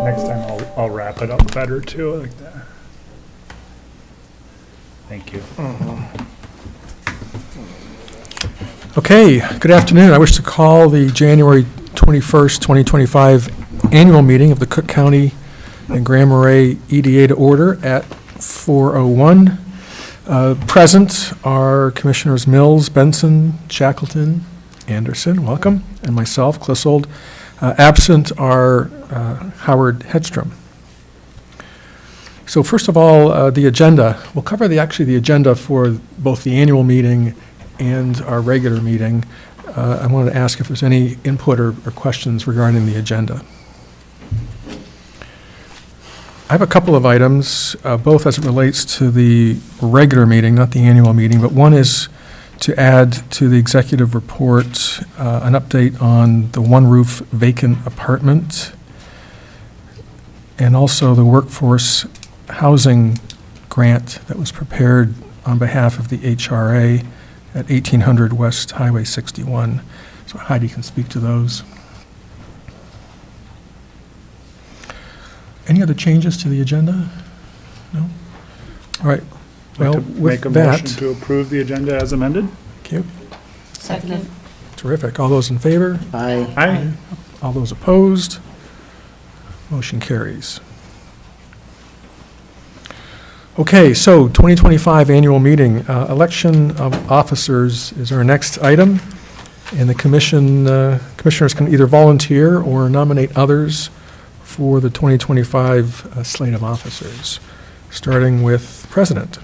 Next time I'll wrap it up better too, like that. Thank you. Okay, good afternoon. I wish to call the January 21st, 2025 annual meeting of the Cook County and Grand Marais EDA to order at 4:01. Present are Commissioners Mills, Benson, Shackleton, Anderson, welcome, and myself, Clissold. Absent are Howard Hedstrom. So first of all, the agenda. We'll cover the agenda for both the annual meeting and our regular meeting. I wanted to ask if there's any input or questions regarding the agenda. I have a couple of items, both as it relates to the regular meeting, not the annual meeting, but one is to add to the executive report an update on the one-roof vacant apartment and also the workforce housing grant that was prepared on behalf of the HRA at 1800 West Highway 61. So Heidi can speak to those. Any other changes to the agenda? No? All right. Well, Make a with that, motion to approve the agenda as amended. thank you. Seconded. Terrific. All those in favor? Aye. Aye. All those opposed? Motion carries. Okay, so 2025 annual meeting, election of officers is our next item, and the commissioners can either volunteer or nominate others for the 2025 slate of officers, starting with President.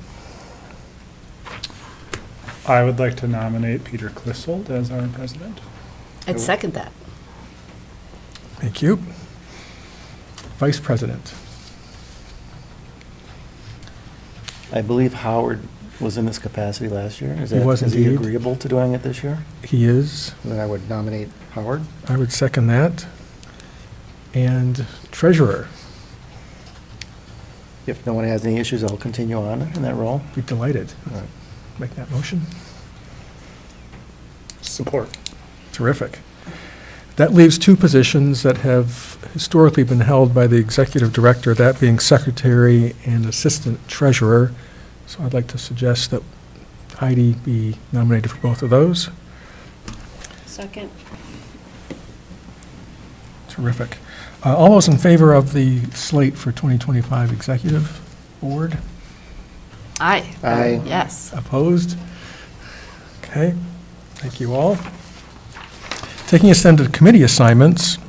I would like to nominate Peter Clissold as our president. I'd second that. Thank you. Vice President. I believe Howard was in this capacity last year. He was Is he indeed. agreeable to doing it this year? He is. Then I would nominate Howard. I would second that. And Treasurer. If no one has any issues, I'll continue on in that role. Be delighted. All right. Make that motion. Support. Terrific. That leaves two positions that have historically been held by the executive director, that being secretary and assistant treasurer. So I'd like to suggest that Heidi be nominated for both of those. Second. Terrific. All those in favor of the slate for 2025 executive board? Aye. Aye. Yes. Opposed? Okay, thank you all. Taking us then to committee assignments.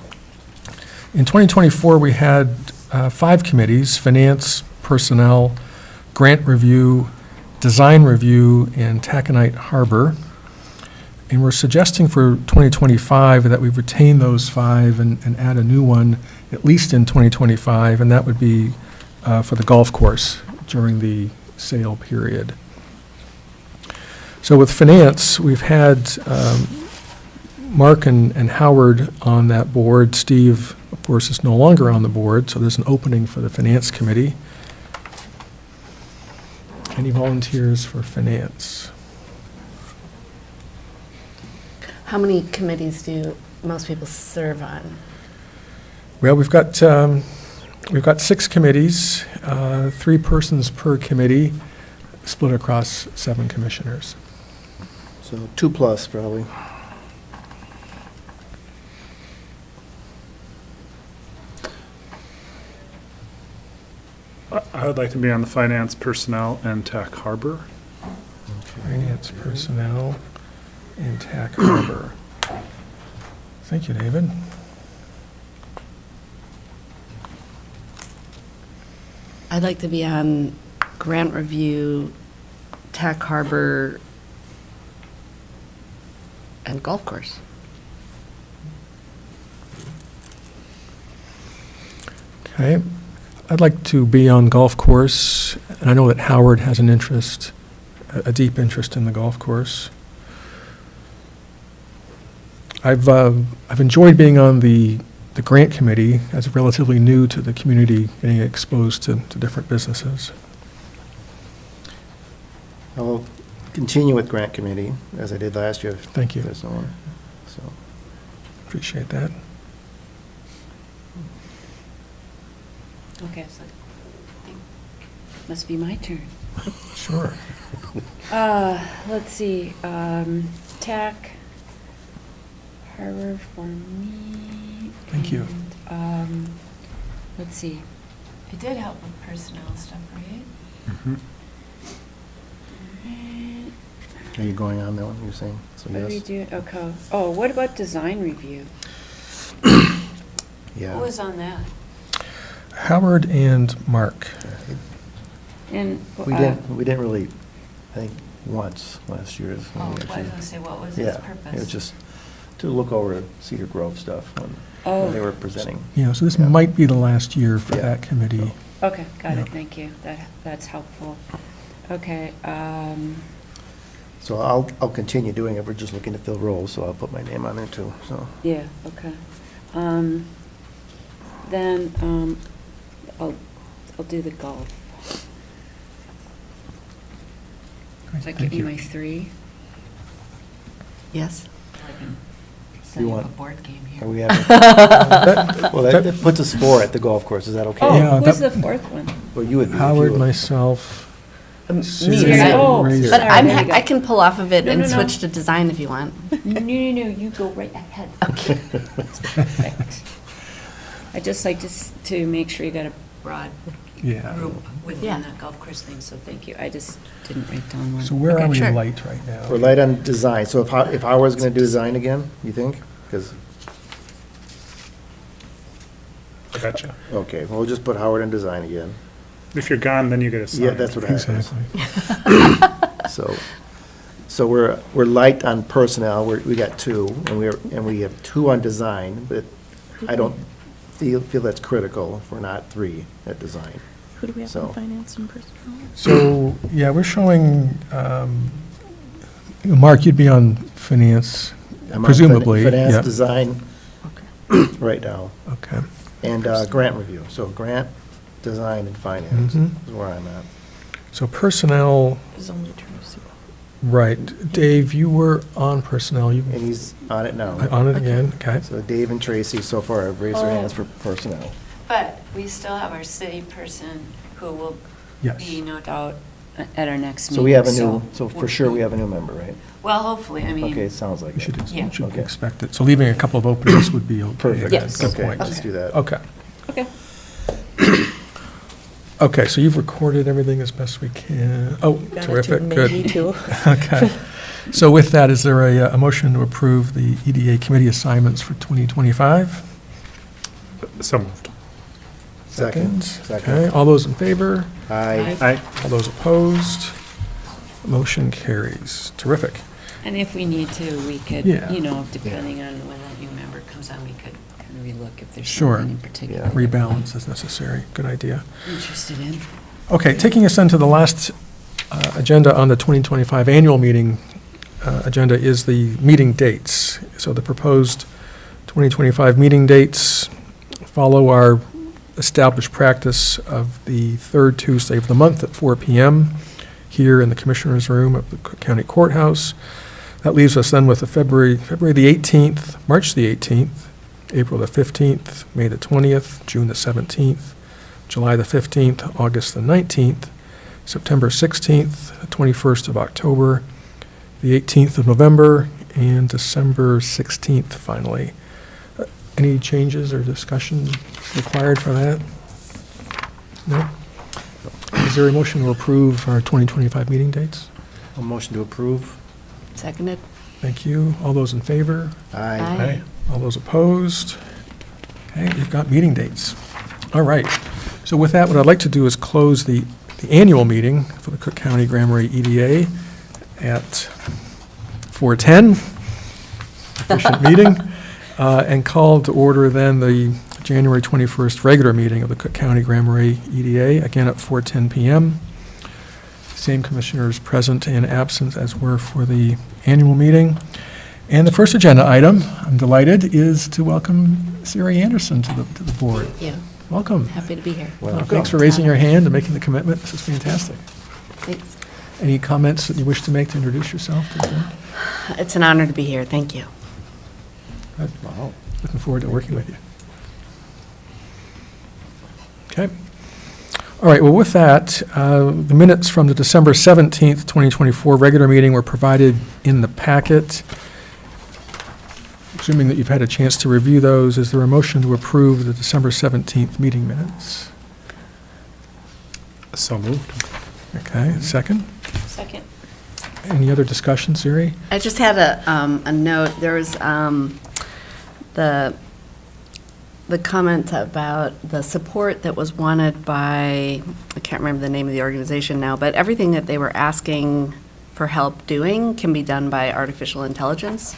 In 2024, we had 5 committees: Finance, Personnel, Grant Review, Design Review, and Taconite Harbor. And we're suggesting for 2025 that we retain those 5 and add a new one, at least in 2025, and that would be for the golf course during the sale period. So with Finance, we've had Mark and Howard on that board. Steve, of course, is no longer on the board, so there's an opening for the Finance Committee. Any volunteers for Finance? How many committees do most people serve on? Well, we've got 6 committees, 3 persons per committee, split across 7 commissioners. So 2+ probably. I would like to be on the Finance, Personnel, and Tech Harbor. Finance, Personnel, and TAC Harbor. Thank you, David. I'd like to be on Grant Review, Tac Harbor, and Golf Course. Okay. I'd like to be on golf course, and I know that Howard has an interest, a deep interest in the golf course. I've enjoyed being on the grant committee as relatively new to the community, getting exposed to different businesses. I'll continue with Grant Committee, as I did last year. Thank you. If there's no one. So Appreciate that. Okay, so I think must be my turn. Sure. Let's see, TAC, Harbor for me. Thank you. And, let's see, I did help with personnel stuff, right? Mhm. Are you going on that one, you're saying? So What do we yes? do? Okay. Oh, what about design review? Yeah. Who was on that? Howard and Mark. And, We didn't really, I think, once last year. is when oh, we I was actually- gonna say, what was its Yeah, purpose? it was just to look over Cedar Grove stuff when Oh. they were presenting. You know, so this Yeah. might be the last year for Yeah. that committee. Okay, got Yeah. it, thank you. That's helpful. Okay, So I'll continue doing it. We're just looking to fill roles, so I'll put my name on there too, so. yeah, okay. Then, I'll do the golf. Does that Thank give you you. my 3? Yes. I can set You up a want- board game Are here. we having, well, that puts us 4 at the golf course. Is that okay? Oh, Yeah, who's the that- 4th one? Well, you would be. if you Howard, would. myself. Me, Susan, right? Oh, Ray- But sorry, there you go. I can pull off of it No, and no, no. switch to design if you want. No, you go right ahead. Okay. Perfect. I just like to make sure you got a broad Yeah. group within Yeah. that golf course thing, so thank you. I just didn't write down one. So where Okay, are we sure. light right now? We're light on design, so if Howard's going to do design again, you think? Because, Gotcha. okay, well, we'll just put Howard in design again. If you're gone, then you get assigned. Yeah, that's what happens. Exactly. So we're light on personnel, we got 2, and we have 2 on design, but I don't feel that's critical if we're not 3 at design. Who do we have So- on finance and personnel? So, yeah, we're showing, Mark, you'd be on finance, I'm on presumably. Finance, yeah. design, Okay. right now, Okay. and grant review. So grant, design, and finance Mhm. is where I'm at. So personnel, Is only Tracy. right. Dave, you were on personnel. You And he's on it now. on it again? Okay. So Dave and Tracy so far have raised their hands for personnel. But we still have our city person who will Yes. be no doubt at our next meeting. So we have a new, so for sure we have a new member, right? Well, hopefully, I mean. Okay, sounds like You it. should, Yeah. should Okay. expect it. So leaving a couple of openings would be okay. Perfect. Yes. Good Okay, point. let's do that. Okay. Okay. Okay, so you've recorded everything as best we can. Oh, terrific, good. Me too. Okay. So with that, is there a motion to approve the EDA committee assignments for 2025? So moved. Second. Okay, all those in favor? Aye. Aye. All those opposed? Motion carries. Terrific. And if we need to, we could, Yeah. depending on when that new member comes on, we could kind of relook if there's Sure. something in particular. Yeah. that we're Rebalance is necessary. Good idea. Interested in. Okay, taking us then to the last agenda on the 2025 annual meeting agenda is the meeting dates. So the proposed 2025 meeting dates follow our established practice of the third Tuesday of the month at 4 p.m. here in the Commissioner's Room of the Cook County Courthouse. That leaves us then with the February the 18th, March the 18th, April the 15th, May the 20th, June the 17th, July the 15th, August the 19th, September 16th, the 21st of October, the 18th of November, and December 16th, finally. Any changes or discussion required for that? No? Is there a motion to approve our 2025 meeting dates? A motion to approve? Seconded. Thank you. All those in favor? Aye. All those opposed? Okay, we've got meeting dates. All right. So with that, what I'd like to do is close the annual meeting for the Cook County Grand Marais EDA at 4:10, efficient meeting, and call to order then the January 21st regular meeting of the Cook County Grand Marais EDA, again at 4:10 p.m. Same commissioners present and absent as were for the annual meeting. And the first agenda item, I'm delighted, is to welcome Siri Anderson to the board. Thank you. Welcome. Happy to be here. Welcome. Thanks for raising your hand and making the commitment. This is fantastic. Thanks. Any comments that you wish to make to introduce yourself to the board? It's an honor to be here. Thank you. Good. Wow. Looking forward to working with you. Okay. All right, well, with that, the minutes from the December 17th, 2024 regular meeting were provided in the packet. Assuming that you've had a chance to review those, is there a motion to approve the December 17th meeting minutes? So moved. Okay, second? Second. Any other discussion, Siri? I just had a note. There was the comment about the support that was wanted by, I can't remember the name of the organization now, but everything that they were asking for help doing can be done by artificial intelligence.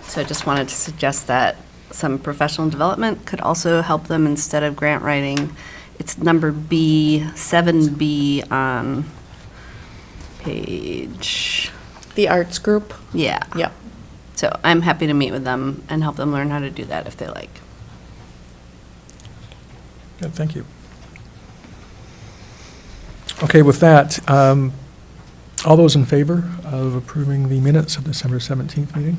So I just wanted to suggest that some professional development could also help them instead of grant writing. It's number B, 7B on page, The arts group? yeah. Yep. So I'm happy to meet with them and help them learn how to do that if they like. Good, thank you. Okay, with that, all those in favor of approving the minutes of December 17th meeting?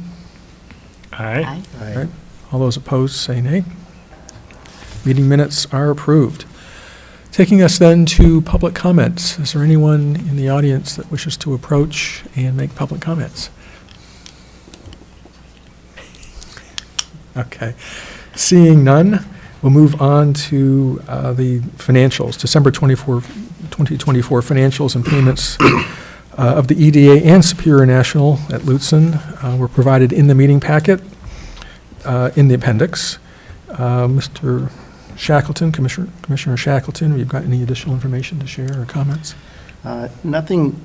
Aye. All right. All those opposed, say nay. Meeting minutes are approved. Taking us then to public comments. Is there anyone in the audience that wishes to approach and make public comments? Okay. Seeing none, we'll move on to the financials. December 2024 financials and payments of the EDA and Superior National at Lutsen were provided in the meeting packet in the appendix. Mr. Shackleton, Commissioner Shackleton, have you got any additional information to share or comments? Nothing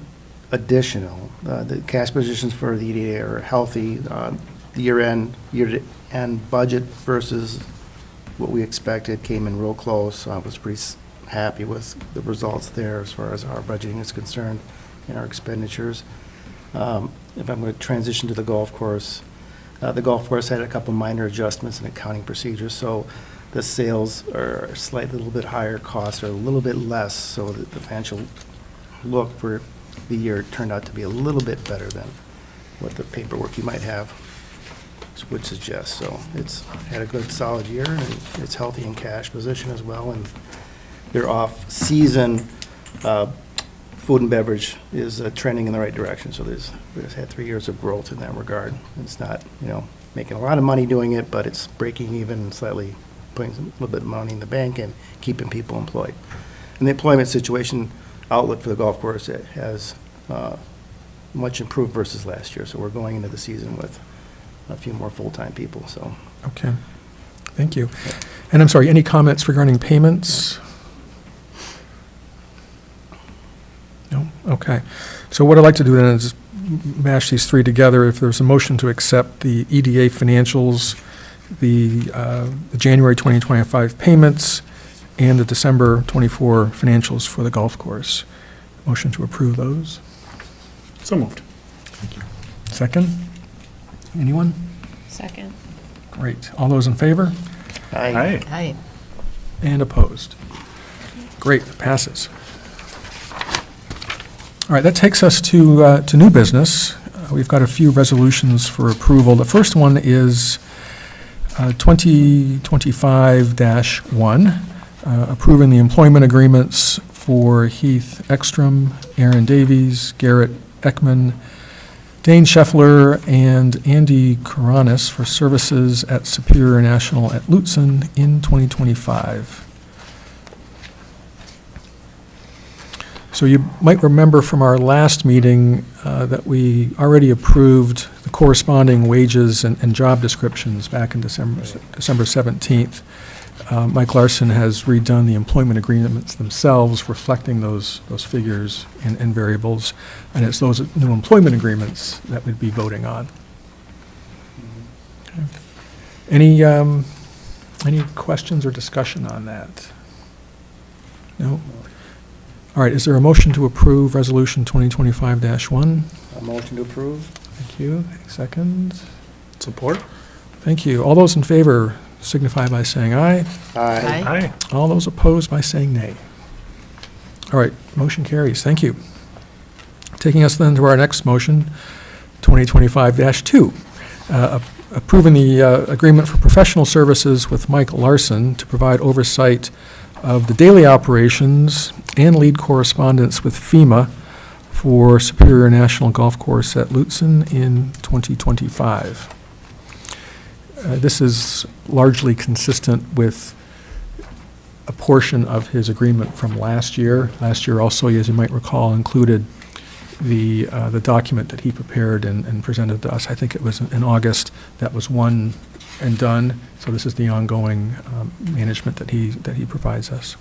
additional. The cash positions for the EDA are healthy. The year-to-end budget versus what we expected came in real close. I was pretty happy with the results there as far as our budgeting is concerned and our expenditures. If I'm going to transition to the golf course had a couple minor adjustments in accounting procedures, so the sales are slightly a little bit higher, costs are a little bit less, so the financial look for the year turned out to be a little bit better than what the paperwork you might have would suggest. So it's had a good solid year, and it's healthy in cash position as well, and their off-season food and beverage is trending in the right direction. So there's had 3 years of growth in that regard. It's not, making a lot of money doing it, but it's breaking even and slightly putting a little bit of money in the bank and keeping people employed. And the employment situation outlook for the golf course has much improved versus last year. So we're going into the season with a few more full-time people, so. Okay, thank you. And I'm sorry, any comments regarding payments? No? Okay. So what I'd like to do then is mash these three together. If there's a motion to accept the EDA financials, the January 2025 payments, and the December 24 financials for the golf course. Motion to approve those. So moved. Second? Anyone? Second. Great. All those in favor? Aye. Aye. And opposed? Great, passes. All right, that takes us to new business. We've got a few resolutions for approval. The first one is 2025-1, approving the employment agreements for Heath Ekstrom, Aaron Davies, Garrett Ekman, Dane Scheffler, and Andy Karanis for services at Superior National at Lutsen in 2025. So you might remember from our last meeting that we already approved the corresponding wages and job descriptions back in December 17th. Mike Larson has redone the employment agreements themselves, reflecting those figures and variables, and it's those new employment agreements that we'd be voting on. Okay. Any questions or discussion on that? No? All right, is there a motion to approve Resolution 2025-1? A motion to approve? Thank you. Second? Support? Thank you. All those in favor signify by saying aye. Aye. Aye. All those opposed by saying nay. All right, motion carries. Thank you. Taking us then to our next motion, 2025-2, approving the agreement for professional services with Mike Larson to provide oversight of the daily operations and lead correspondence with FEMA for Superior National Golf Course at Lutzen in 2025. This is largely consistent with a portion of his agreement from last year. Last year also, as you might recall, included the document that he prepared and presented to us. I think it was in August. That was one and done. So this is the ongoing management that he provides us.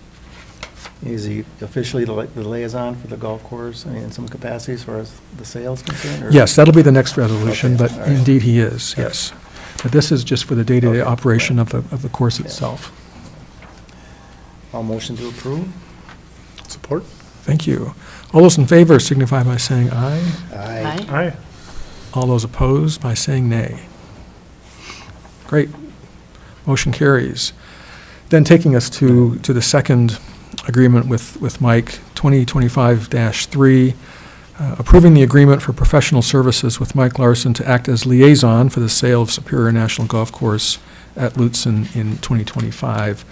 Is he officially the liaison for the golf course in some capacity as far as the sales concerned? Or? Yes, that'll be the next resolution, Okay, but all right. indeed he is, yes. But this is just for the day-to-day Okay, operation right. of the course Yeah. itself. All motion to approve? Support? Thank you. All those in favor signify by saying aye. Aye. Aye. All those opposed by saying nay. Great. Motion carries. Then taking us to the second agreement with Mike, 2025-3, approving the agreement for professional services with Mike Larson to act as liaison for the sale of Superior National Golf Course at Lutzen in 2025.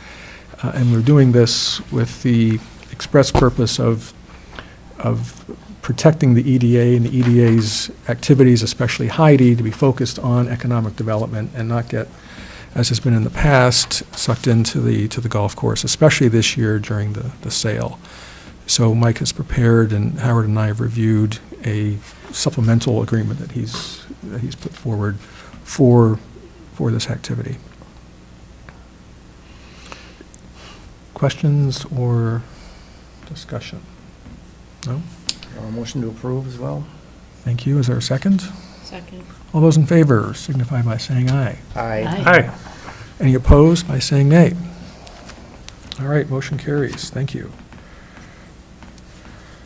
And we're doing this with the express purpose of protecting the EDA and the EDA's activities, especially Heidi, to be focused on economic development and not get, as has been in the past, sucked into the golf course, especially this year during the sale. So Mike has prepared, and Howard and I have reviewed a supplemental agreement that he's put forward for this activity. Questions or discussion? No? Motion to approve as well? Thank you. Is there a second? Second. All those in favor signify by saying aye. Aye. Aye. Any opposed by saying nay? All right, motion carries. Thank you.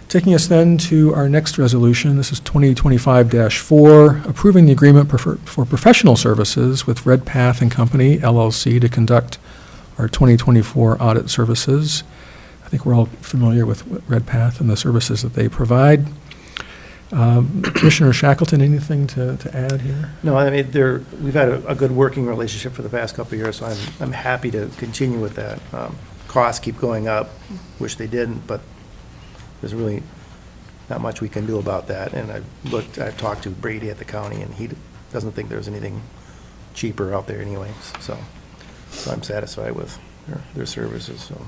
Taking us then to our next resolution, this is 2025-4, approving the agreement for professional services with Redpath and Company, LLC, to conduct our 2024 audit services. I think we're all familiar with Redpath and the services that they provide. Commissioner Shackleton, anything to add here? No, I mean, we've had a good working relationship for the past couple of years, so I'm happy to continue with that. Costs keep going up, wish they didn't, but there's really not much we can do about that. And I've talked to Brady at the county, and he doesn't think there's anything cheaper out there anyways, so I'm satisfied with their services, so.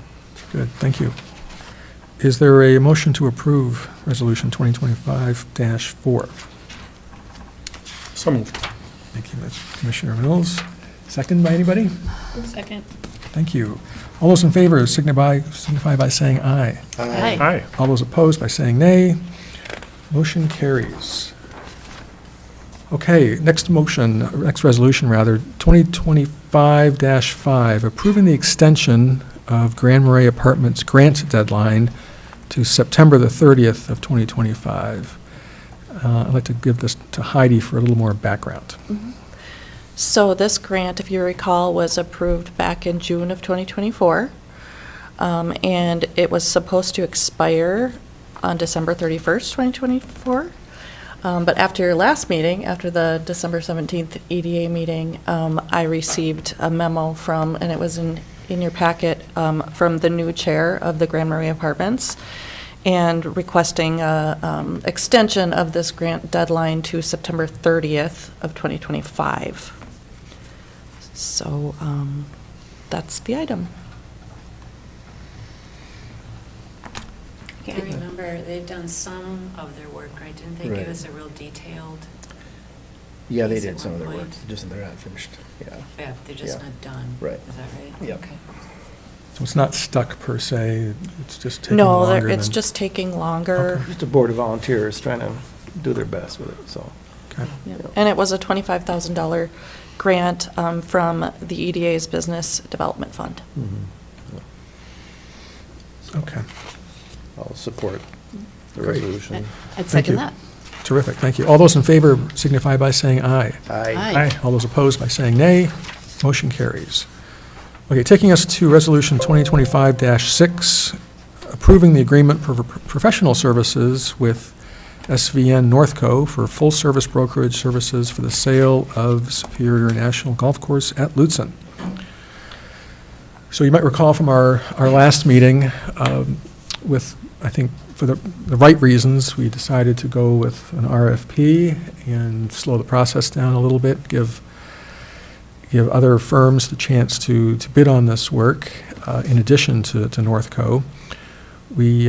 Good, thank you. Is there a motion to approve Resolution 2025-4? So moved. Thank you, Commissioner Mills. Second by anybody? Second. Thank you. All those in favor signify by saying aye. Aye. Aye. All those opposed by saying nay. Motion carries. Okay, next resolution, 2025-5, approving the extension of Grand Marais Apartments grant deadline to September the 30th of 2025. I'd like to give this to Heidi for a little more background. So this grant, if you recall, was approved back in June of 2024, and it was supposed to expire on December 31st, 2024. But after your last meeting, after the December 17th EDA meeting, I received a memo from, and it was in your packet, from the new chair of the Grand Marais Apartments, and requesting extension of this grant deadline to September 30th of 2025. So that's the item. I can't remember, they've done some of their work, right? Didn't they Right. give us a real detailed, Yeah, they Piece did at some of one their work, point. just they're not finished. Yeah. yeah, they're just Yeah. not done? Right. Is that right? Yep. Okay. So it's not stuck per se, it's just taking No, longer it's than- just taking longer. Just a board of volunteers trying to do their best with it, so. Okay. Yeah. And it was a $25,000 grant from the EDA's Business Development Fund. Okay, I'll support the Great. resolution. I'd Thank you. second that. terrific, thank you. All those in favor signify by saying aye. Aye. Aye. All those opposed by saying nay. Motion carries. Okay, taking us to Resolution 2025-6, approving the agreement for professional services with SVN Northco for full-service brokerage services for the sale of Superior National Golf Course at Lutzen. So you might recall from our last meeting, with, I think, for the right reasons, we decided to go with an RFP and slow the process down a little bit, give other firms the chance to bid on this work, in addition to Northco. We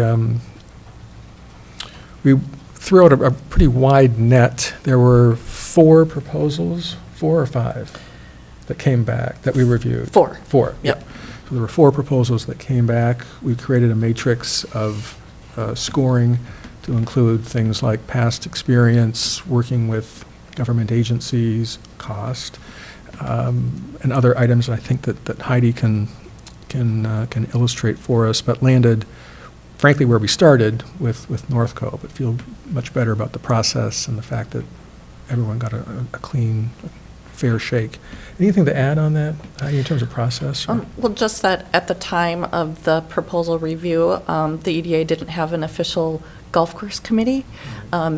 threw out a pretty wide net. There were 4 proposals, 4 or 5, that came back, that we reviewed. 4. 4, Yep. yeah. So there were 4 proposals that came back. We created a matrix of scoring to include things like past experience, working with government agencies, cost, and other items I think that Heidi can illustrate for us, but landed, frankly, where we started with Northco, but feel much better about the process and the fact that everyone got a clean, fair shake. Anything to add on that, Heidi, in terms of process? or- Well, just that at the time of the proposal review, the EDA didn't have an official golf course committee.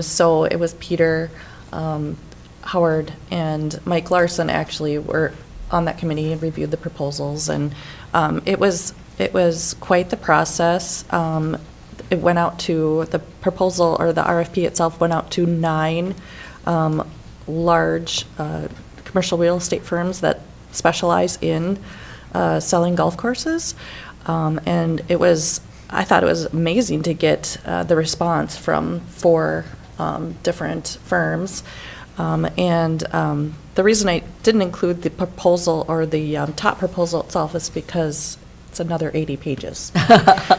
So it was Peter, Howard, and Mike Larson actually were on that committee and reviewed the proposals. And it was quite the process. It went out to, the proposal, or the RFP itself went out to 9 large commercial real estate firms that specialize in selling golf courses. And I thought it was amazing to get the response from 4 different firms. The reason I didn't include the proposal or the top proposal itself is because it's another 80 pages.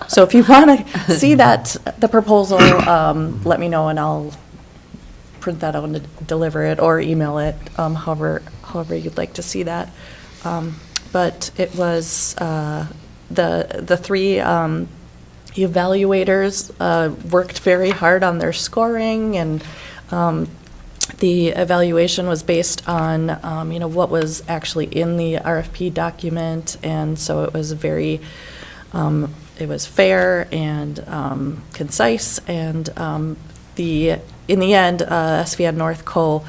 So if you want to see the proposal, let me know and I'll print that out and deliver it or email it, however you'd like to see that. But it was the 3 evaluators worked very hard on their scoring, and the evaluation was based on what was actually in the RFP document, and so it was very it was fair and concise, and in the end, SVN Northco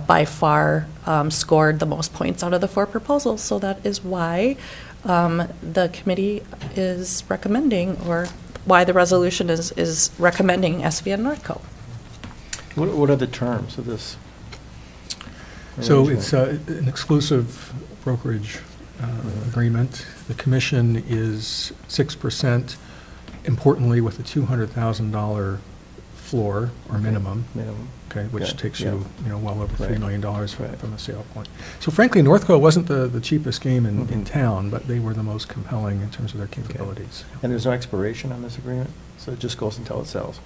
by far scored the most points out of the 4 proposals. So that is why the committee is recommending, or why the resolution is recommending SVN Northco. What are the terms of this? So arrangement? it's an exclusive brokerage agreement. The commission is 6%, importantly with a $200,000 floor or minimum, Minimum. okay, which Yeah, takes yeah. you well over $3 Right. million Right. from a sale point. So frankly, Northco wasn't the cheapest game in Mhm. town, but they were the most compelling in terms of their capabilities. And there's no expiration on this agreement? So it just goes until it sells?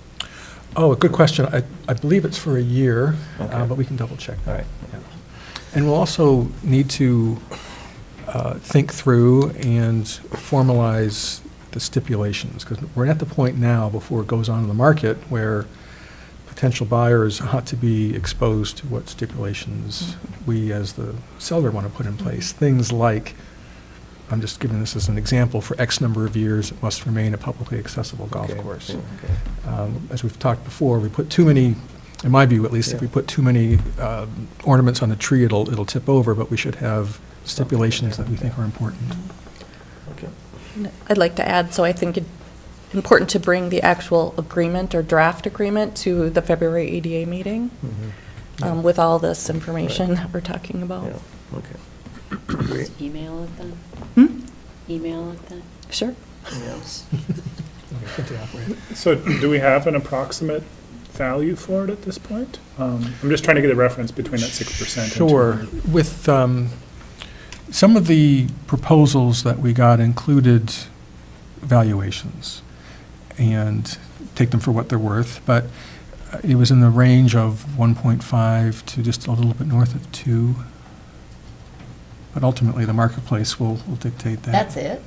Oh, a good question. I believe it's for a year, Okay. but we can double check that. All right. Yeah. And we'll also need to think through and formalize the stipulations, because we're at the point now, before it goes on the market, where potential buyers ought to be exposed to what stipulations we, as the seller, want to put in place. Things like, I'm just giving this as an example, for X number of years, it must remain a publicly accessible golf Okay, course. yeah, okay. As we've talked before, we put too many, in my view at least, if Yeah. we put too many ornaments on the tree, it'll tip over, but we should have stipulations that we think are important. Okay. I'd like to add, so I think it's important to bring the actual agreement or draft agreement to the February EDA meeting Mhm. with all this information that we're talking about. Yeah, okay. Great. Just email it then? Hmm? Email it then? Sure. Yes. So do we have an approximate value for it at this point? I'm just trying to get a reference between that 6% and Sure. 200. With some of the proposals that we got included valuations, and take them for what they're worth, but it was in the range of 1.5 to just a little bit north of 2. But ultimately, the marketplace will dictate that. That's it?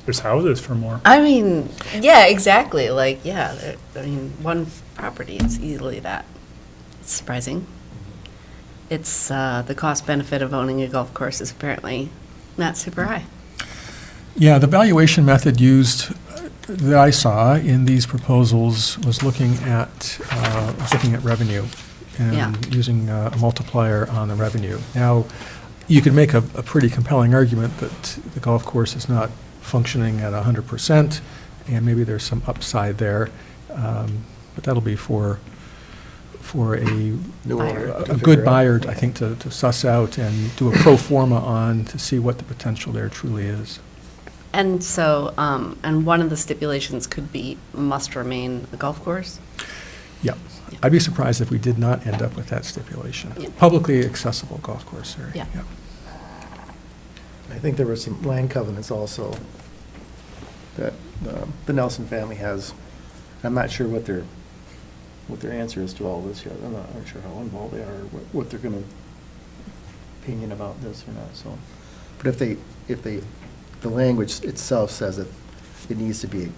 There's houses for more. I mean, yeah, exactly, one property is easily that. It's surprising. It's, the cost benefit of owning a golf course is apparently not super high. Yeah, the valuation method used that I saw in these proposals was looking at revenue Yeah. and using a multiplier on the revenue. Now, you could make a pretty compelling argument that the golf course is not functioning at 100%, and maybe there's some upside there. But that'll be for a New owner to a figure good out. buyer, I think, to suss out and do a pro forma on to see what the potential there truly is. And so, and one of the stipulations could be must remain a golf course? Yeah. I'd be surprised if we did not end up with that stipulation. Yeah. Publicly accessible golf course area. Yeah. I think there were some land covenants also that the Nelson family has. I'm not sure what their answer is to all this yet. I'm not sure how involved they are, or what they're gonna opinion about this or not, so. But the language itself says that it needs to be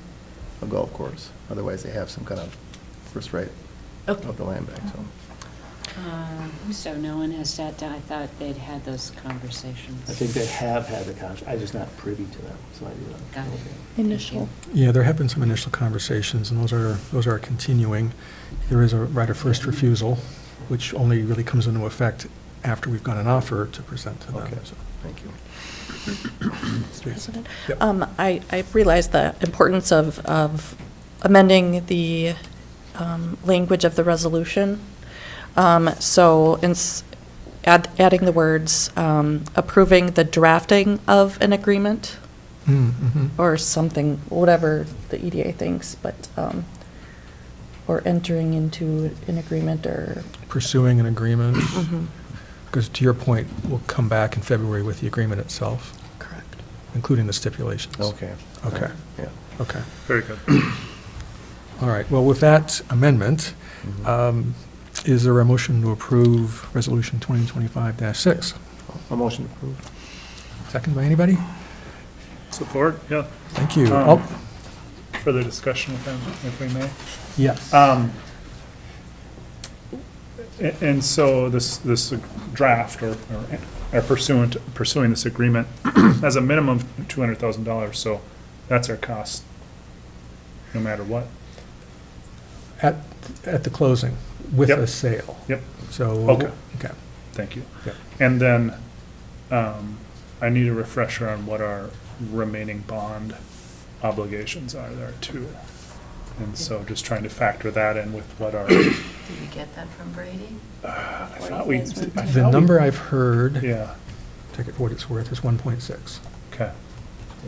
a golf course, otherwise they have some kind of first right Okay. of the land back, so. So no one has sat down, I thought they'd had those conversations. I think they have had the conversation, I'm just not privy to them, so I do not. Got it. Initial. Yeah, there have been some initial conversations, and those are continuing. There is a right of first refusal, which only really comes into effect after we've got an offer to present to them. Okay. So, Thank you. President. Yep. I realize the importance of amending the language of the resolution. So adding the words, approving the drafting of an agreement mhm. or something, whatever the EDA thinks, but, or entering into an agreement or. Pursuing an agreement, Mhm. because to your point, we'll come back in February with the agreement itself, Correct. including the stipulations. Okay. Okay. Yeah. Okay. Very good. All right, well, with that amendment, is there a motion to approve Resolution 2025-6? A motion approved. Second by anybody? Support, yeah. Thank you. Um, Oh, Further discussion with them, if we may. yes. And so this draft or pursuing this agreement has a minimum of $200,000, so that's our cost, no matter what. At the closing, with Yep. a sale. Yep, So. Okay. Okay. thank you. Yep. And then I need a refresher on what our remaining bond obligations are there too. And so just trying to factor that in with what our, Did you get that from Brady? I thought we. The number I've heard, Yeah, take it for what it's worth, is 1.6. okay,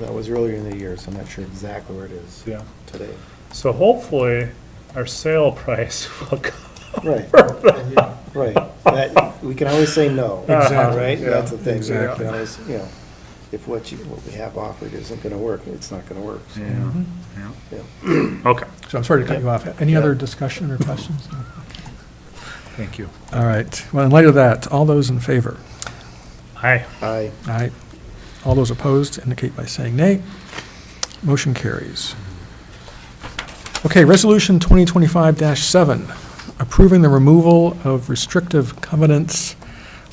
That was earlier in the year, so I'm not sure exactly where it is yeah. today. So hopefully our sale price will go. Right, right. That, we can always say no. Exactly. Right? Yeah, That's the thing. We exactly. can always, you know, if what we have offered isn't gonna work, it's not gonna work. So, Mhm. yeah. Okay, So I'm sorry to cut you off. Any Yeah. other discussion or questions? thank you. All right. Well, in light of that, all those in favor? Hi. Aye. Aye. All those opposed indicate by saying nay. Motion carries. Okay, Resolution 2025-7, approving the removal of restrictive covenants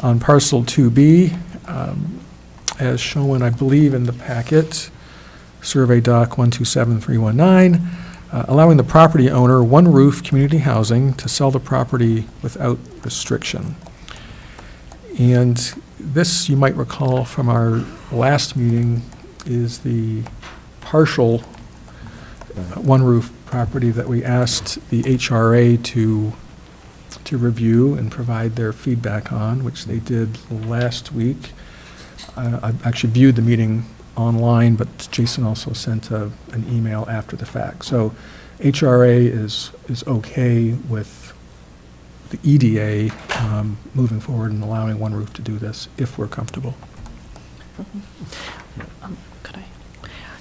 on parcel 2B, as shown, I believe, in the packet, Survey Doc 127319, allowing the property owner one roof community housing to sell the property without restriction. And this, you might recall from our last meeting, is the partial one roof property that we asked the HRA to review and provide their feedback on, which they did last week. I actually viewed the meeting online, but Jason also sent an email after the fact. So HRA is okay with the EDA moving forward and allowing one roof to do this if we're comfortable. Could I?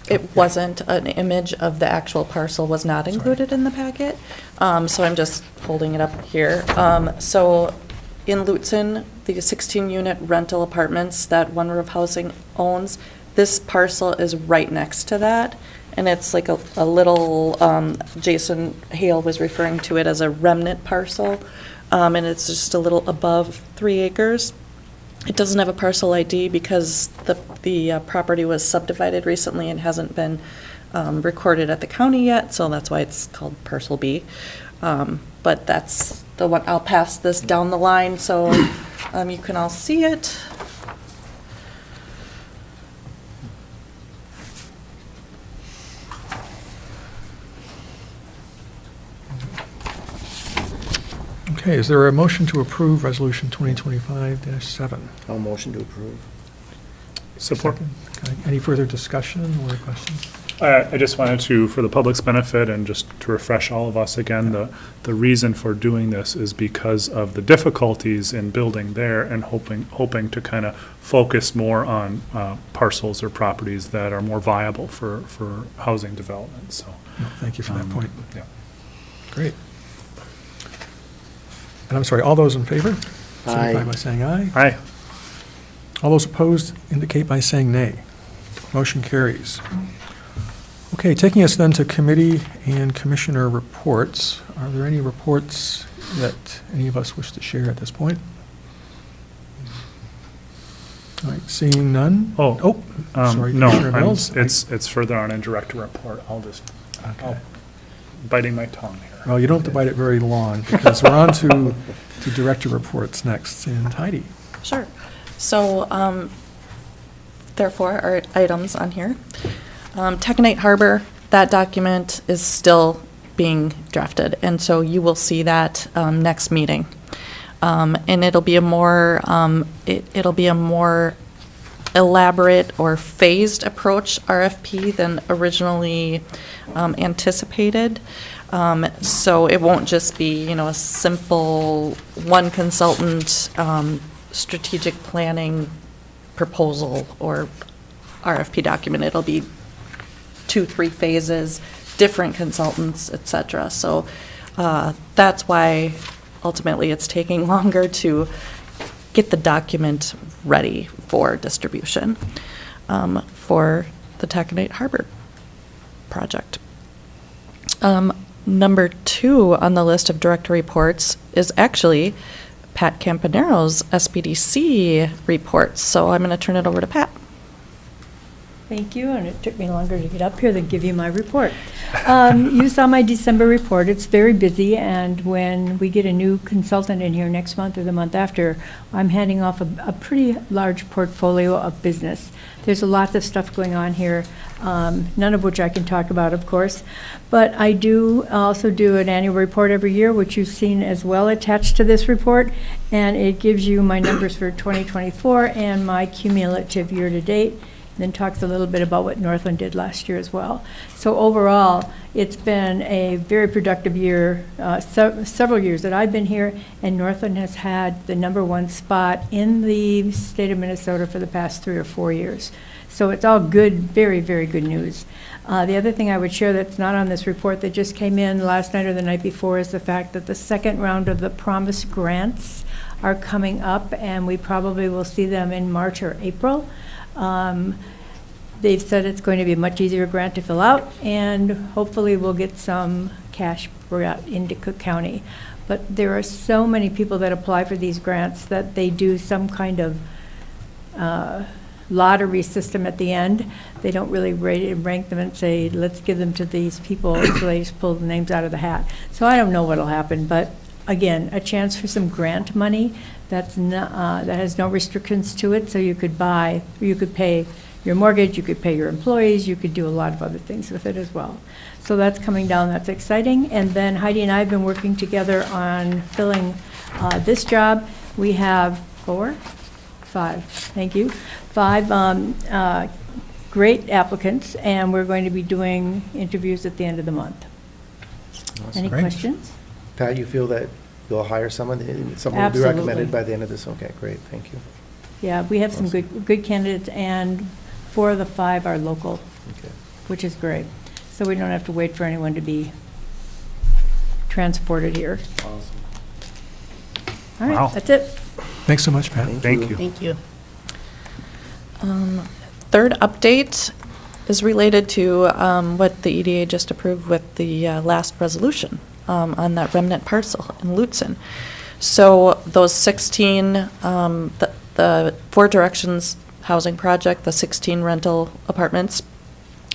It wasn't, an image of the actual parcel was not included in the packet, so I'm just holding it up here. So in Lutzen, the 16-unit rental apartments that One Roof Housing owns, this parcel is right next to that, and it's like a little, Jason Hale was referring to it as a remnant parcel, and it's just a little above 3 acres. It doesn't have a parcel ID because the property was subdivided recently and hasn't been recorded at the county yet, so that's why it's called parcel B. But that's the one, I'll pass this down the line so you can all see it. Okay, is there a motion to approve Resolution 2025-7? I'll motion to approve. Support. Okay, any further discussion or questions? I just wanted to, for the public's benefit and just to refresh all of us again, the reason for doing this is because of the difficulties in building there and hoping to kind of focus more on parcels or properties that are more viable for housing development, so. No, thank you for that point. Yeah. Great. And I'm sorry, all those in favor? Aye. Signify by saying aye. Aye. All those opposed indicate by saying nay. Motion carries. Okay, taking us then to committee and commissioner reports. Are there any reports that any of us wish to share at this point? All right, seeing none? Oh, sorry, no, Commissioner Mills? it's further on in director report. Okay. Biting my tongue here. Well, you don't have to bite it very long, because we're on to director reports next. And Heidi? Sure. So there are 4 items on here. Taconite Harbor, that document is still being drafted, and so you will see that next meeting. And it'll be a more elaborate or phased approach RFP than originally anticipated. So it won't just be, a simple one consultant strategic planning proposal or RFP document. It'll be 2-3 phases, different consultants, et cetera. So that's why ultimately it's taking longer to get the document ready for distribution for the Taconite Harbor project. Number 2 on the list of director reports is actually Pat Campanero's SBDC reports. So I'm going to turn it over to Pat. Thank you, and it took me longer to get up here than give you my report. You saw my December report. It's very busy, and when we get a new consultant in here next month or the month after, I'm handing off a pretty large portfolio of business. There's a lot of stuff going on here, none of which I can talk about, of course, but I do also do an annual report every year, which you've seen as well attached to this report, and it gives you my numbers for 2024 and my cumulative year-to-date. Then talks a little bit about what Northland did last year as well. So overall, it's been a very productive year, several years that I've been here, and Northland has had the #1 spot in the state of Minnesota for the past 3 or 4 years. So it's all good, very, very good news. The other thing I would share that's not on this report that just came in last night or the night before is the fact that the second round of the Promise grants are coming up, and we probably will see them in March or April. They've said it's going to be a much easier grant to fill out, and hopefully we'll get some cash brought into Cook County. But there are so many people that apply for these grants that they do some kind of lottery system at the end. They don't really rank them and say, let's give them to these people, so they just pull the names out of the hat. So I don't know what'll happen, but again, a chance for some grant money that's not, that has no restrictions to it, so you could pay your mortgage, you could pay your employees, you could do a lot of other things with it as well. So that's coming down, that's exciting. And then Heidi and I have been working together on filling this job. We have 5, thank you, 5 great applicants, and we're going to be doing interviews at the end of the month. Any Great. questions? Pat, you feel that you'll hire someone will be Absolutely. recommended by the end of this? Okay, great, thank you. Yeah, we have some good candidates, and 4 of the 5 are local, Okay. which is great. So we don't have to wait for anyone to be transported here. Awesome. All right, Wow. that's it. Thanks so much, Pat. Thank you. Thank you. Third update is related to what the EDA just approved with the last resolution on that remnant parcel in Lutzen. So those 16, the Four Directions housing project, the 16 rental apartments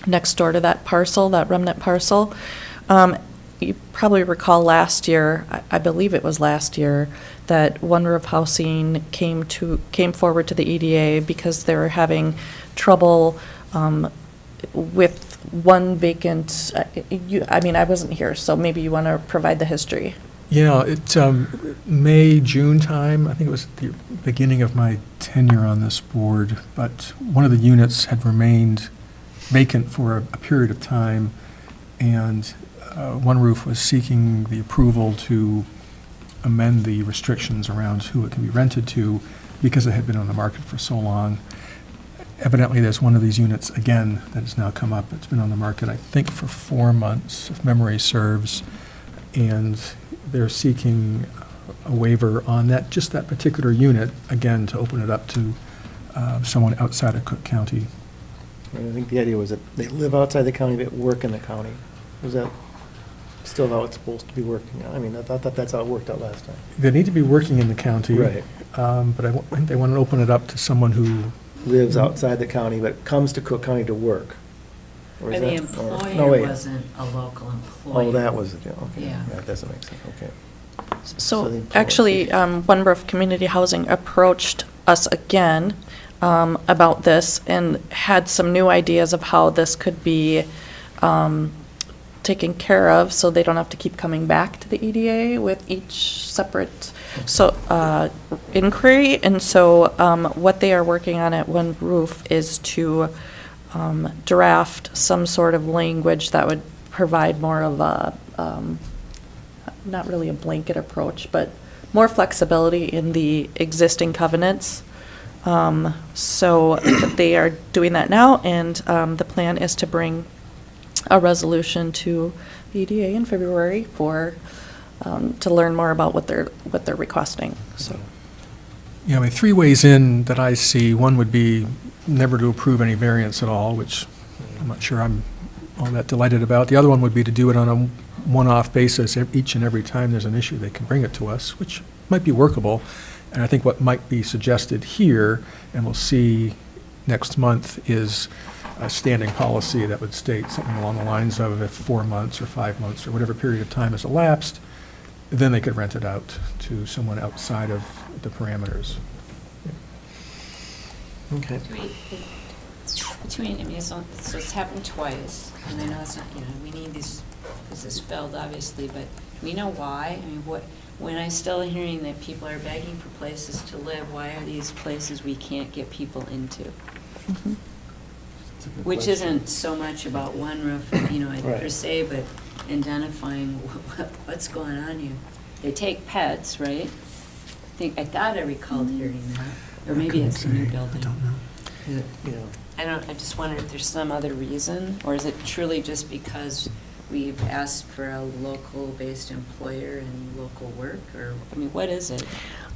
next door to that parcel, that remnant parcel. You probably recall last year, I believe it was last year, that One Roof Housing came forward to the EDA because they were having trouble with one vacant. I wasn't here, so maybe you want to provide the history. Yeah, it's May, June time. I think it was at the beginning of my tenure on this board, but one of the units had remained vacant for a period of time, and One Roof was seeking the approval to amend the restrictions around who it can be rented to because it had been on the market for so long. Evidently, there's one of these units, again, that has now come up. It's been on the market, I think, for 4 months, if memory serves, and they're seeking a waiver on that, just that particular unit, again, to open it up to someone outside of Cook County. And I think the idea was that they live outside the county but work in the county. Was that still how it's supposed to be working? I mean, I thought that's how it worked out last time. They need to be working in the county. Right. But I think they want to open it up to someone who, Lives outside the county but comes to Cook County to work. Or is Or the that- or- no, employer wait. wasn't a local employer. Oh, that was it, yeah, okay. Yeah. That doesn't make sense, okay. So So the- actually, One Roof Community Housing approached us again about this and had some new ideas of how this could be taken care of, so they don't have to keep coming back to the EDA with each separate inquiry. And so what they are working on at One Roof is to draft some sort of language that would provide more of a, not really a blanket approach, but more flexibility in the existing covenants. So they are doing that now, and the plan is to bring a resolution to the EDA in February for, to learn more about what they're requesting, so. you know, I mean, 3 ways in that I see. One would be never to approve any variance at all, which I'm not sure I'm all that delighted about. The other one would be to do it on a one-off basis. Each and every time there's an issue, they can bring it to us, which might be workable. And I think what might be suggested here, and we'll see next month, is a standing policy that would state something along the lines of if 4 months or 5 months or whatever period of time has elapsed, then they could rent it out to someone outside of the parameters. Okay. Between, I mean, so it's happened twice, and I know it's not, you know, we need these, this is filled, obviously, but do we know why? I mean, when I'm still hearing that people are begging for places to live, why are these places we can't get people into? Mhm. That's a good Which question. isn't so much about One Roof, you know, Right. per se, but identifying what's going on here. They take pets, right? I thought I recalled hearing that, or maybe it's a new building. Yeah, you know, I just wonder if there's some other reason, or is it truly just because we've asked for a local-based employer and local work, or, I mean, what is it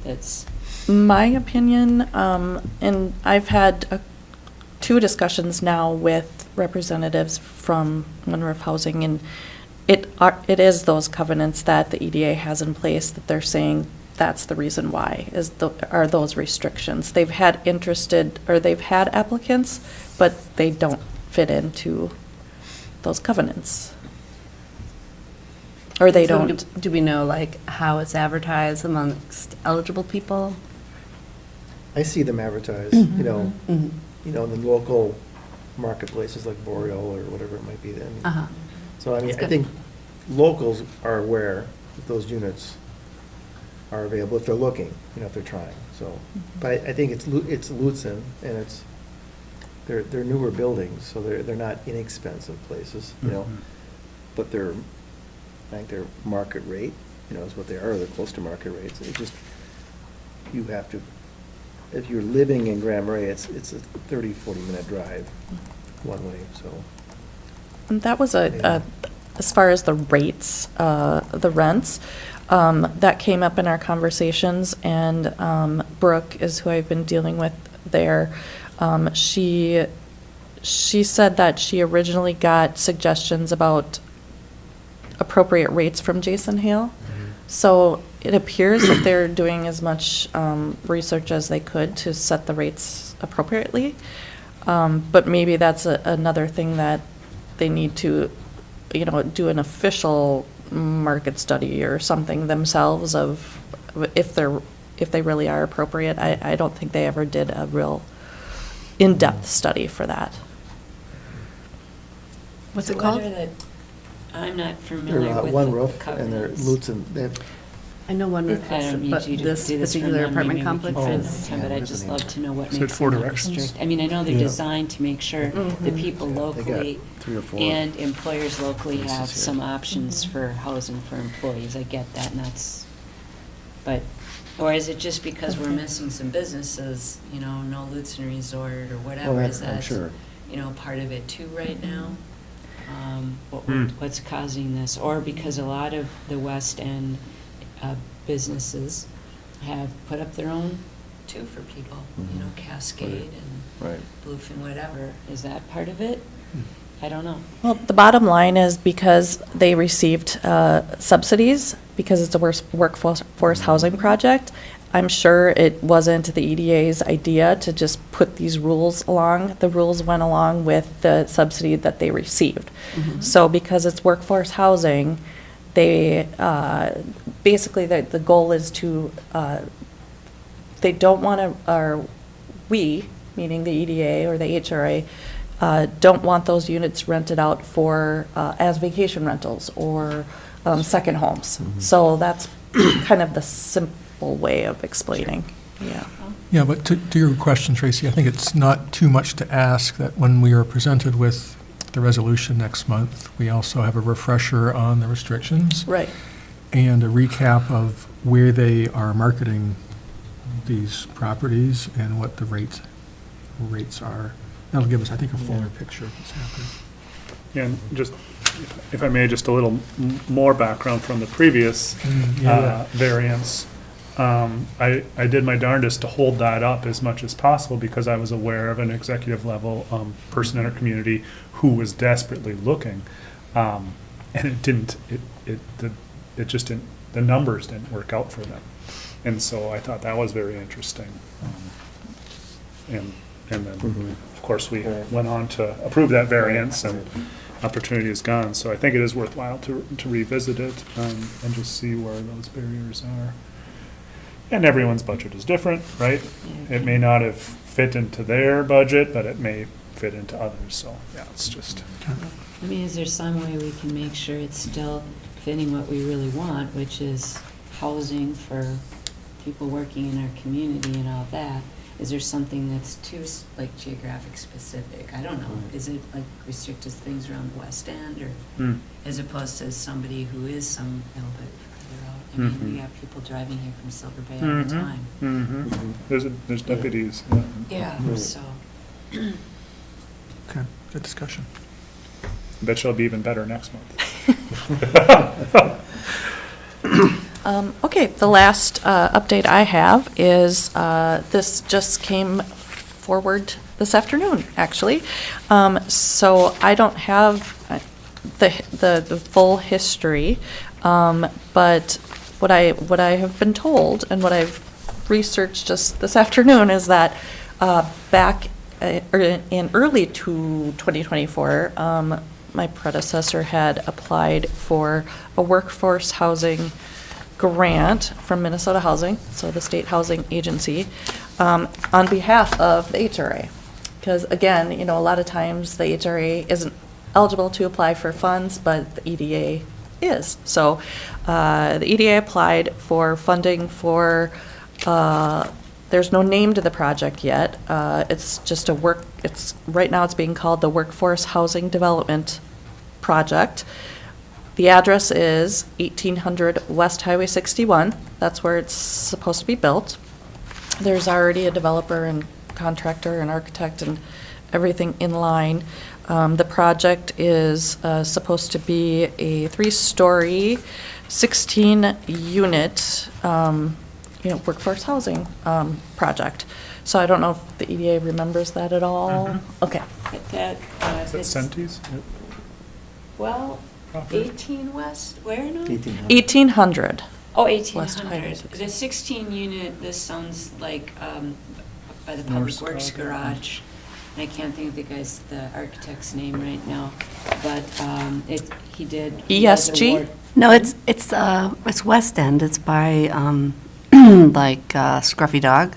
that's? My opinion, and I've had 2 discussions now with representatives from One Roof Housing, and it is those covenants that the EDA has in place that they're saying that's the reason why, are those restrictions. They've had applicants, but they don't fit into those covenants. Or they So don't. Do we know, like, how it's advertised amongst eligible people? I see them advertised, Mm-hmm. you know, Mhm. in the local marketplaces like Boreal or whatever it might be then. Uh-huh. So I mean, That's I good. think locals are aware that those units are available if they're looking, if they're trying, so. But I think it's Lutzen, and they're newer buildings, so they're not inexpensive places, Mhm. but I think their market rate, is what they are, they're close to market rates. It just, you have to, if you're living in Grand Marais, it's a 30, 40-minute drive one way, so. And that was Yeah. as far as the rates, the rents, that came up in our conversations, and Brooke is who I've been dealing with there. She said that she originally got suggestions about appropriate rates from Jason Hale. So it appears that they're doing as much research as they could to set the rates appropriately. But maybe that's another thing that they need to, do an official market study or something themselves of if they really are appropriate. I don't think they ever did a real in-depth study for that. What's So it what called? are the- I'm not They're familiar with One the Roof, and they're covenants. Lutzen, they have I know one I request, don't but need you to this do this for particular memory, apartment maybe we can complex find is. time, but I'd just love to know what So makes it's 4 them more directions? restrict. I mean, I know they're Yeah. designed to make sure the people They got locally 3 or 4. and employers locally places have here. some options for housing for employees. I get that, and that's, but, or is it just because we're missing some businesses, you know, no Lutzen Resort or whatever? Well, Is I'm that, sure. you know, part of it too right now? Hmm. What's causing this? Or because a lot of the West End businesses have put up their own too for people, you know, Cascade and Right. Bluefin, whatever. Is that part of it? I don't know. Well, the bottom line is because they received subsidies, because it's a workforce housing project, I'm sure it wasn't the EDA's idea to just put these rules along. The rules went along with the subsidy that they received. So because it's workforce housing, they, basically, the goal is to, they don't want to, or we, meaning the EDA or the HRA, don't want those units rented out for, as vacation rentals or second homes. So that's kind of the simple way of explaining, yeah. Yeah, but to your question, Tracy, I think it's not too much to ask that when we are presented with the resolution next month, we also have a refresher on the restrictions Right. and a recap of where they are marketing these properties and what the rates are. That'll give us, I think, a fuller picture of what's happening. Yeah, and just, if I may, just a little more background from the previous variance. I did my darndest to hold that up as much as possible because I was aware of an executive level person in our community who was desperately looking. And it didn't, it just didn't, the numbers didn't work out for them. And so I thought that was very interesting. And then, of course, we went on to approve that variance and opportunity is gone. So I think it is worthwhile to revisit it and just see where those barriers are. And everyone's budget is different, right? It may not have fit into their budget, but it may fit into others. So, yeah, it's just. I mean, is there some way we can make sure it's still fitting what we really want, which is housing for people working in our community and all that? Is there something that's too, like, geographic specific? I don't know. Is it, like, restricted things around the West End, or as opposed to somebody who is some little bit further out? I mean, we have people driving here from Silver Bay all the time. There's deputies. Yeah, so. Okay, good discussion. I bet you'll be even better next month. Okay, the last update I have is, this just came forward this afternoon, actually. So I don't have the full history, but what I have been told and what I've researched just this afternoon is that back in early 2024, my predecessor had applied for a workforce housing grant from Minnesota Housing, so the state housing agency, on behalf of the HRA. Because again, you know, a lot of times the HRA isn't eligible to apply for funds, but the EDA is. So the EDA applied for funding for, there's no name to the project yet. It's just right now it's being called the Workforce Housing Development Project. The address is 1800 West Highway 61. That's where it's supposed to be built. There's already a developer and contractor and architect and everything in line. The project is supposed to be a 3-story, 16-unit, workforce housing project. So I don't know if the EDA remembers that at all. Okay. But that, Is that Centes? well, Property? 18 West, where now? 1800. Oh, West Highway 1800. 60. The 16 unit, this sounds like by the Public North Works Star. Garage. And I can't think of the architect's name right now, but he did. he has ESG? award- No, it's West End. It's by, like, Scruffy Dog,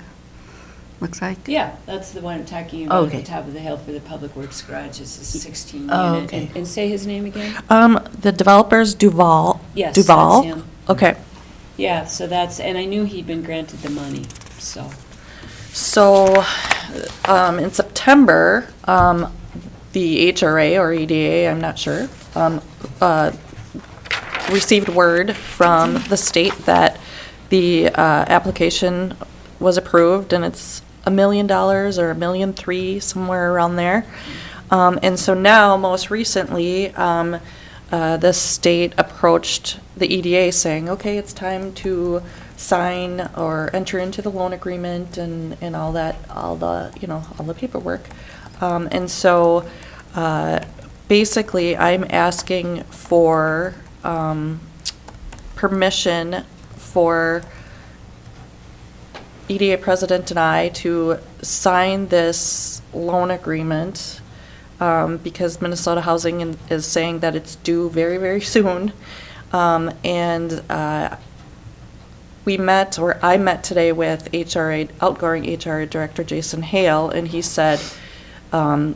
looks like. Yeah, that's the one I'm talking Oh, about, at okay. the top of the hill for the Public Works Garage. It's a 16 Oh, unit. okay. And say his name again? The developer's Duval. Yes, Duval? that's him. Okay. Yeah, so that's, and I knew he'd been granted the money, so. So, in September, the HRA or EDA, I'm not sure, received word from the state that the application was approved, and it's $1 million or $1.3 million, somewhere around there. And so now, most recently, the state approached the EDA saying, okay, it's time to sign or enter into the loan agreement and all that, all the paperwork. And so, basically, I'm asking for, permission for EDA president and I to sign this loan agreement, because Minnesota Housing is saying that it's due very, very soon. We met, or I met today with outgoing HRA Director Jason Hale, and he said, you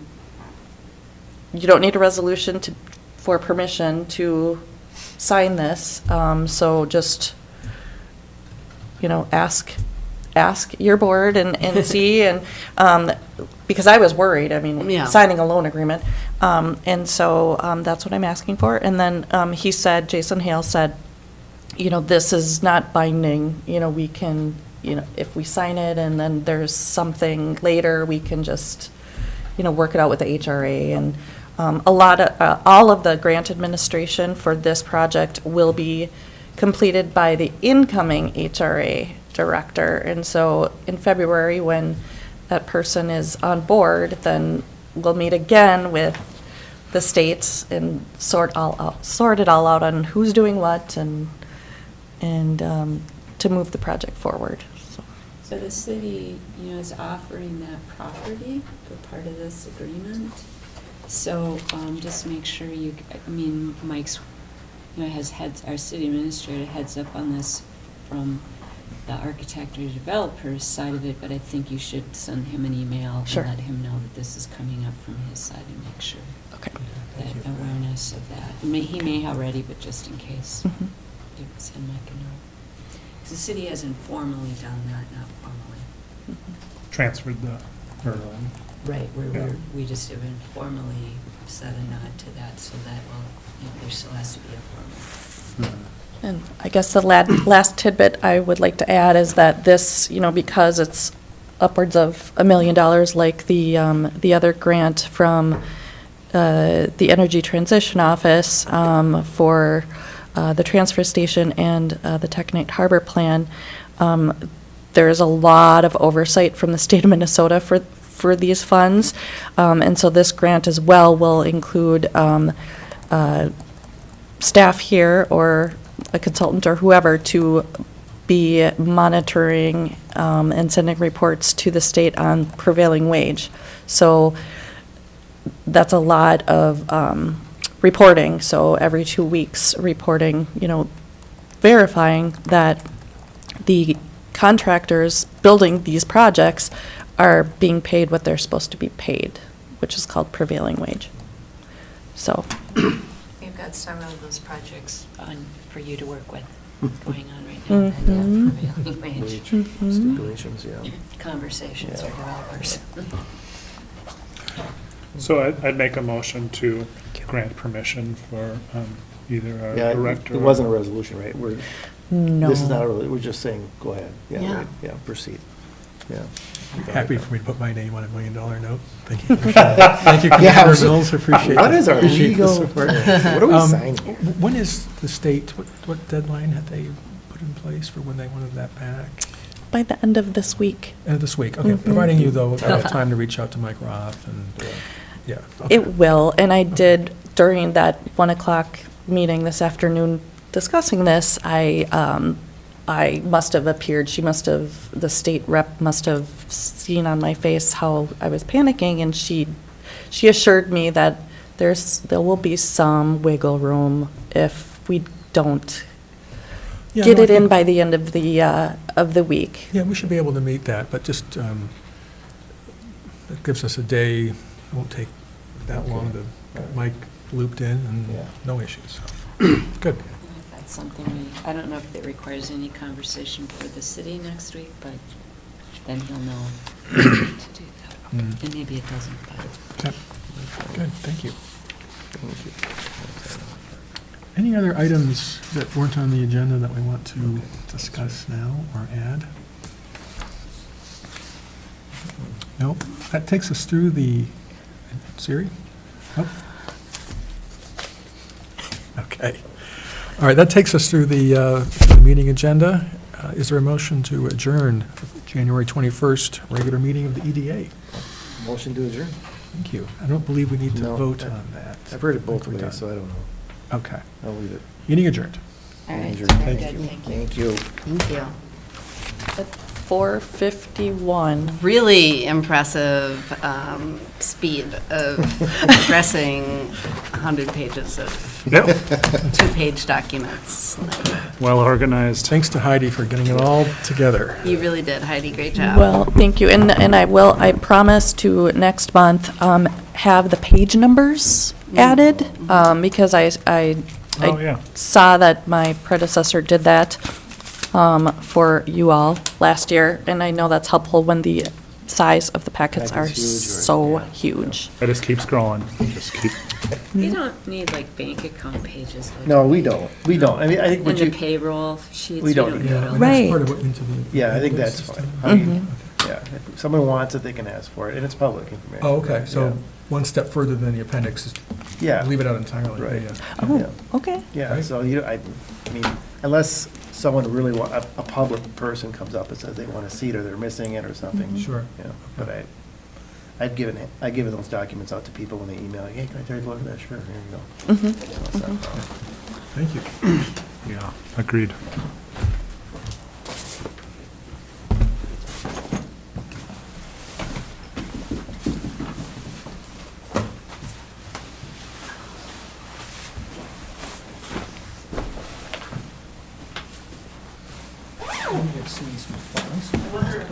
don't need a resolution for permission to sign this, so just, ask your board and see, and, because I was worried, Yeah. signing a loan agreement. And so, that's what I'm asking for. And then, Jason Hale said, this is not binding, we can, if we sign it and then there's something later, we can just, work it out with the HRA. And all of the grant administration for this project will be completed by the incoming HRA director. And so in February, when that person is on board, then we'll meet again with the states and sort it all out on who's doing what and to move the project forward. So the city, is offering that property for part of this agreement. So, just make sure Mike's, our city administrator heads up on this from the architect or developer's side of it, but I think you should send him an email Sure. and let him know that this is coming up from his side and make sure Okay. that awareness of that. He may already, but just in case, Mhm. send Mike a note. 'Cause the city has informally done that, not formally. Transferred or, Right, Yeah. we just have informally said a nod to that, so that, there still has to be a formal. And I guess the last tidbit I would like to add is that this, because it's upwards of $1 million, like the other grant from the Energy Transition Office for the transfer station and the Tecnite Harbor Plan, there is a lot of oversight from the state of Minnesota for these funds, and so this grant as well will include staff here or a consultant or whoever to be monitoring and sending reports to the state on prevailing wage. So that's a lot of reporting. So every 2 weeks reporting, verifying that the contractors building these projects are being paid what they're supposed to be paid, which is called prevailing wage. So. We've got several of those projects for you to work with going on right now. And, prevailing wage Stipulations, yeah. conversations Yeah. for developers. So I'd make a motion to grant permission for either our Yeah, director. it wasn't a resolution, right? No. This is not we're just saying, go ahead. Yeah. Right, yeah, proceed. Yeah. Happy for me to put my name on a $1 million note. Thank you. Thank you, Commissioner Mills, appreciate it. What is our Appreciate the legal, support. what are we signing? When is the state, what deadline had they put in place for when they wanted that back? By the end of this week. End of this week, okay. Mhm. Providing you, though, enough time to reach out to Mike Roth and, yeah. okay. It will, and I did, during that 1 o'clock meeting this afternoon discussing this, I must have appeared, the state rep must have seen on my face how I was panicking, and she assured me that there will be some wiggle room if we don't Yeah, get no, I it in think- by the end of the week. Yeah, we should be able to meet that, but just, it gives us a day, it won't take that long to get Mike looped in and Yeah. no issues. Good. That's something I don't know if it requires any conversation for the city next week, but then he'll know to do that. Mm. And maybe it doesn't, but. Okay. Good, thank you. Any other items that weren't on the agenda that we want to discuss now or add? Nope. That takes us through the, Siri? Nope. Okay. All right, that takes us through the meeting agenda. Is there a motion to adjourn January 21st regular meeting of the EDA? Motion to adjourn. Thank you. I don't believe we need to No, vote I- on that. I've heard it both We're done. ways, so I don't know. Okay. I'll leave it. Meeting adjourned. All right, Andrew, very thank good, you. thank you. Thank you. Thank you. At 4:51. Really impressive speed of addressing 100 pages of Yep, two-page documents. well organized. Thanks to Heidi for getting it all together. You really did, Heidi, great job. Well, thank you, and I promise to next month have the page numbers added, because I Oh, yeah. saw that my predecessor did that for you all last year, and I know that's helpful when the size of the packets are Packet's huge, right? so Yeah. huge. I just keep scrolling, just keep, You don't need like bank account pages. though, No, do we you? don't. We don't. I mean, I think And what the you, payroll sheets. We don't need need Yeah, all and that. that's Right. part of what into the. yeah, I think invoice that's fine. system. I mean, Mhm. yeah, if someone wants it, they can ask for it, and it's public information. Oh, okay, so Yeah. one step further than the appendix is Yeah. leave it out entirely. Right. Yeah. Oh, Yeah. okay. Yeah, Right. so I mean, unless someone really a public person comes up and says they want a seat or they're missing it or something. Sure. You know, but I've given those documents out to people when they email, hey, can I take a look at that? Sure, here you go. Mhm. So it's not a problem. Thank you. yeah, agreed.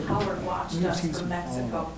Howard watched us from Mexico.